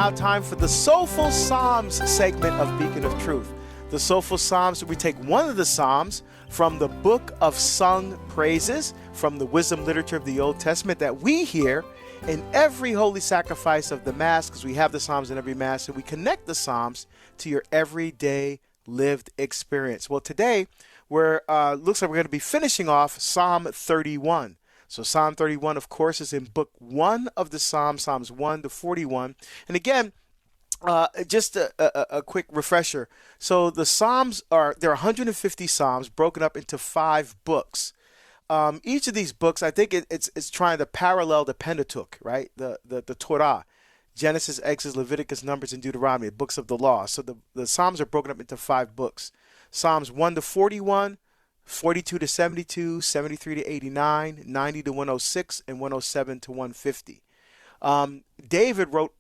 now time for the Soulful Psalms segment of Beacon of Truth. The Soulful Psalms, we take one of the Psalms from the Book of Sung Praises, from the wisdom literature of the Old Testament that we hear in every holy sacrifice of the Mass, because we have the Psalms in every Mass, and we connect the Psalms to your everyday lived experience. Well, today, looks like we're going to be finishing off Psalm 31. So Psalm 31, of course, is in book 1 of the Psalms, Psalms 1 to 41. And again, just a quick refresher. So the Psalms there are 150 Psalms broken up into 5 books. Each of these books, I think it's trying to parallel the Pentateuch, right? The Torah, Genesis, Exodus, Leviticus, Numbers, and Deuteronomy, books of the law. So the Psalms are broken up into 5 books. Psalms 1 to 41, 42 to 72, 73 to 89, 90 to 106, and 107 to 150. David wrote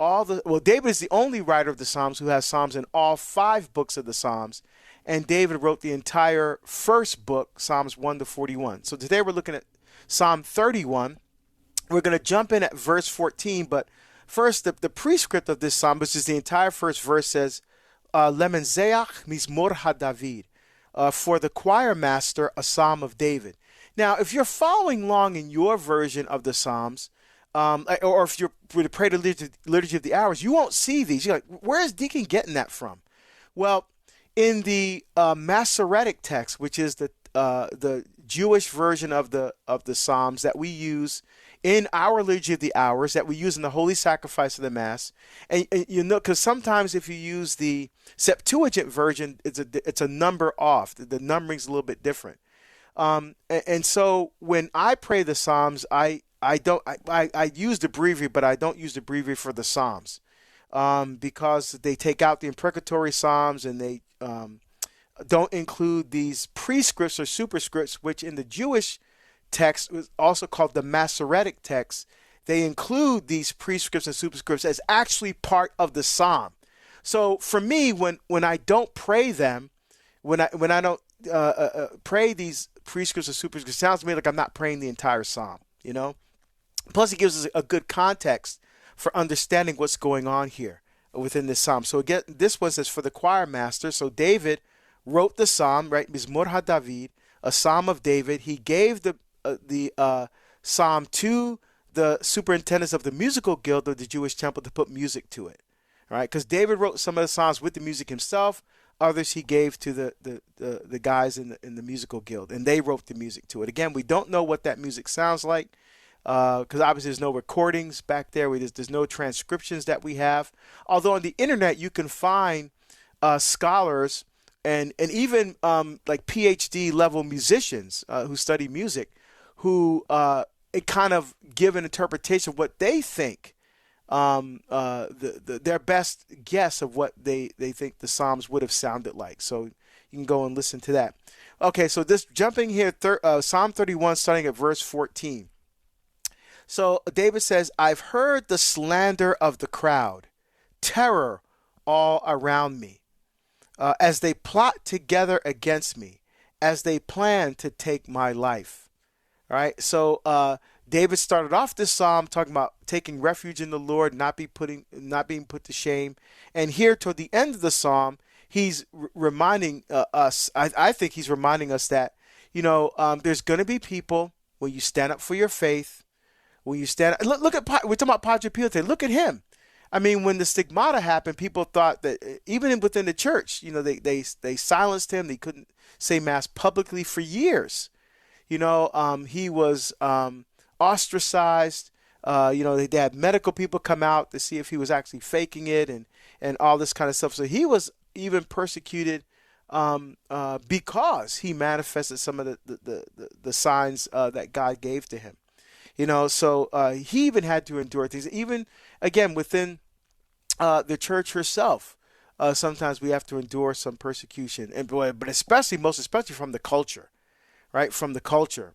David is the only writer of the Psalms who has Psalms in all 5 books of the Psalms. And David wrote the entire first book, Psalms 1 to 41. So today we're looking at Psalm 31. We're going to jump in at verse 14. But first, the prescript of this psalm, which is the entire first verse, says, Lemenzeach mizmor ha-David. For the choir master, a psalm of David. Now, if you're following along in your version of the Psalms, or if you're to pray the liturgy of the hours, you won't see these. You're like, where is Deacon getting that from? Well, in the Masoretic text, which is the Jewish version of the Psalms that we use in our liturgy of the hours, that we use in the holy sacrifice of the Mass, and you know, because sometimes if you use the Septuagint version, it's a number off. The numbering's a little bit different. And so when I pray the Psalms, I use the breviary, but I don't use the breviary for the Psalms, because they take out the imprecatory Psalms and they don't include these prescripts or superscripts, which in the Jewish text was also called the Masoretic text. They include these prescripts and superscripts as actually part of the Psalm. So for me, when I don't pray them, when I don't pray these prescripts or superscripts, it sounds to me like I'm not praying the entire Psalm, you know? Plus, it gives us a good context for understanding what's going on here within this Psalm. So again, this one says for the choir master. So David wrote the Psalm, right? Mizmor ha-David, a Psalm of David. He gave the Psalm to the superintendents of the musical guild of the Jewish temple to put music to it. All right, because David wrote some of the Psalms with the music himself. Others he gave to the guys in the musical guild, and they wrote the music to it. Again, we don't know what that music sounds like, because obviously there's no recordings back there. There's no transcriptions that we have. Although on the internet you can find scholars and even like PhD level musicians who study music, who kind of give an interpretation of what they think, their best guess of what they think the Psalms would have sounded like. So you can go and listen to that. Okay, so this jumping here, Psalm 31, starting at verse 14. So David says, I've heard the slander of the crowd, terror all around me, as they plot together against me, as they plan to take my life. All right, so David started off this psalm talking about taking refuge in the Lord, not being put to shame. And here toward the end of the psalm, he's reminding us, I think he's reminding us that, there's going to be people when you stand up for your faith, when you stand up, look at, we're talking about Padre Pio today, look at him. I mean, when the stigmata happened, people thought that even within the church, they silenced him. They couldn't say Mass publicly for years. He was ostracized. They had medical people come out to see if he was actually faking it and all this kind of stuff. So he was even persecuted because he manifested some of the signs that God gave to him. So he even had to endure things. Even, again, within the church herself, sometimes we have to endure some persecution. But most especially from the culture. Right, from the culture,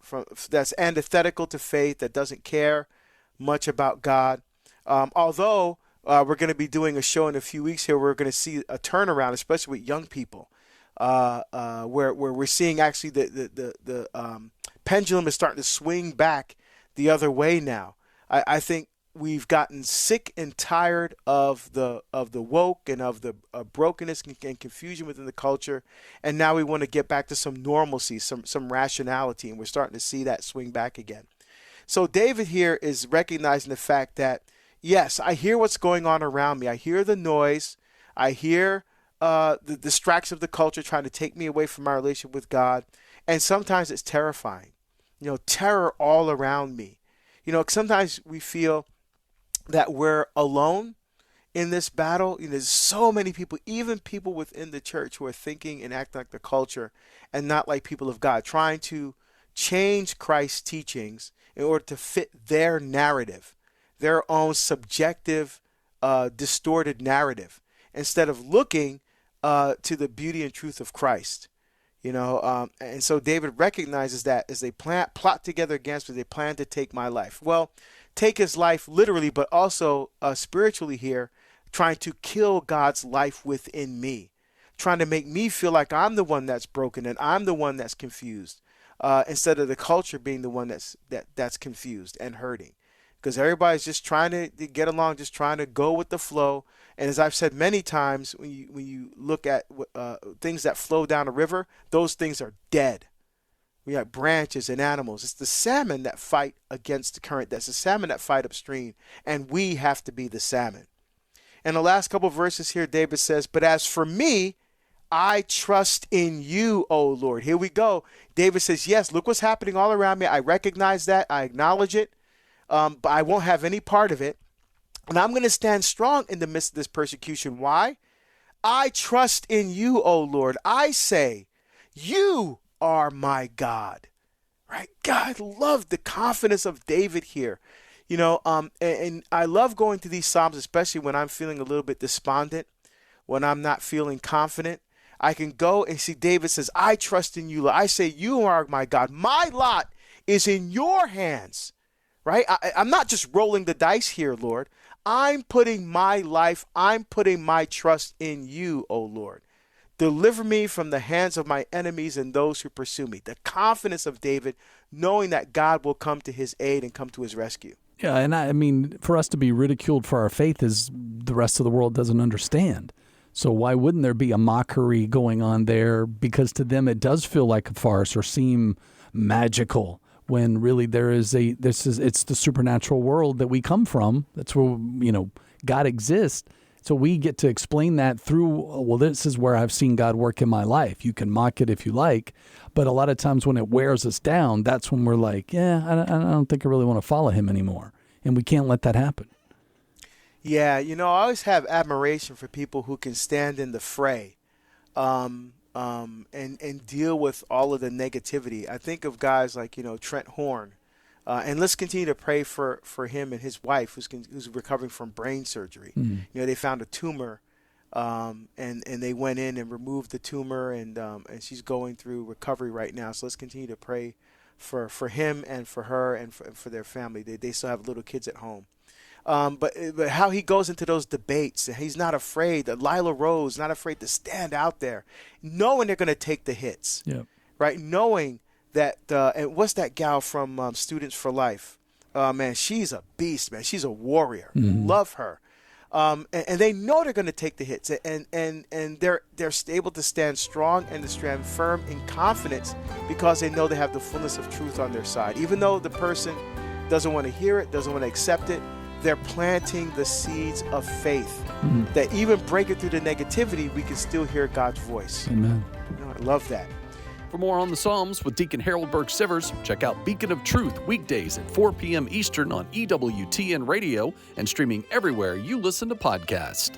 that's antithetical to faith, that doesn't care much about God. Although we're going to be doing a show in a few weeks here, we're going to see a turnaround, especially with young people, where we're seeing actually the pendulum is starting to swing back the other way now. I think we've gotten sick and tired of the woke and of the brokenness and confusion within the culture, and now we want to get back to some normalcy, some rationality, and we're starting to see that swing back again. So David here is recognizing the fact that, yes, I hear what's going on around me. I hear the noise. I hear the distractions of the culture trying to take me away from my relationship with God, and sometimes it's terrifying. Terror all around me. Sometimes we feel that we're alone in this battle. There's so many people, even people within the church, who are thinking and acting like the culture and not like people of God, trying to change Christ's teachings in order to fit their narrative, their own subjective, distorted narrative, instead of looking to the beauty and truth of Christ. And so David recognizes that as they plot together against me, they plan to take my life. Well, take his life literally, but also spiritually here, trying to kill God's life within me, trying to make me feel like I'm the one that's broken and I'm the one that's confused, instead of the culture being the one that's confused and hurting. Because everybody's just trying to get along, just trying to go with the flow. And as I've said many times, when you look at things that flow down a river, those things are dead. We have branches and animals. It's the salmon that fight against the current. That's the salmon that fight upstream. And we have to be the salmon. In the last couple of verses here, David says, "But as for me, I trust in you, O Lord." Here we go. David says, yes, look what's happening all around me. I recognize that. I acknowledge it. But I won't have any part of it. And I'm going to stand strong in the midst of this persecution. Why? I trust in you, O Lord. I say, you are my God. Right? God, I love the confidence of David here. And I love going to these Psalms, especially when I'm feeling a little bit despondent, when I'm not feeling confident. I can go and see David says, I trust in you, Lord. I say, you are my God. My lot is in your hands. Right? I'm not just rolling the dice here, Lord. I'm putting my life, I'm putting my trust in you, O Lord. Deliver me from the hands of my enemies and those who pursue me. The confidence of David, knowing that God will come to his aid and come to his rescue. Yeah, and I mean, for us to be ridiculed for our faith is the rest of the world doesn't understand. So why wouldn't there be a mockery going on there? Because to them it does feel like a farce or seem magical, when really it's the supernatural world that we come from. That's where, God exists. So we get to explain that through, well, this is where I've seen God work in my life. You can mock it if you like, but a lot of times when it wears us down, that's when we're like, yeah, I don't think I really want to follow him anymore. And we can't let that happen. Yeah, I always have admiration for people who can stand in the fray. And deal with all of the negativity. I think of guys like, Trent Horn. And let's continue to pray for him and his wife who's recovering from brain surgery. They found a tumor, and they went in and removed the tumor, and she's going through recovery right now. So let's continue to pray for him and for her and for their family. They still have little kids at home. But how he goes into those debates, and he's not afraid. Lila Rose, not afraid to stand out there, knowing they're going to take the hits, right? Knowing that, and what's that gal from Students for Life? Man, she's a beast, man. She's a warrior. Love her. And they know they're going to take the hits, and they're able to stand strong and to stand firm in confidence because they know they have the fullness of truth on their side. Even though the person doesn't want to hear it, doesn't want to accept it, they're planting the seeds of faith that even breaking through the negativity, we can still hear God's voice. Amen. I love that. For more on the Psalms with Deacon Harold Burke-Sivers, check out Beacon of Truth weekdays at 4 p.m. Eastern on EWTN Radio and streaming everywhere you listen to podcasts.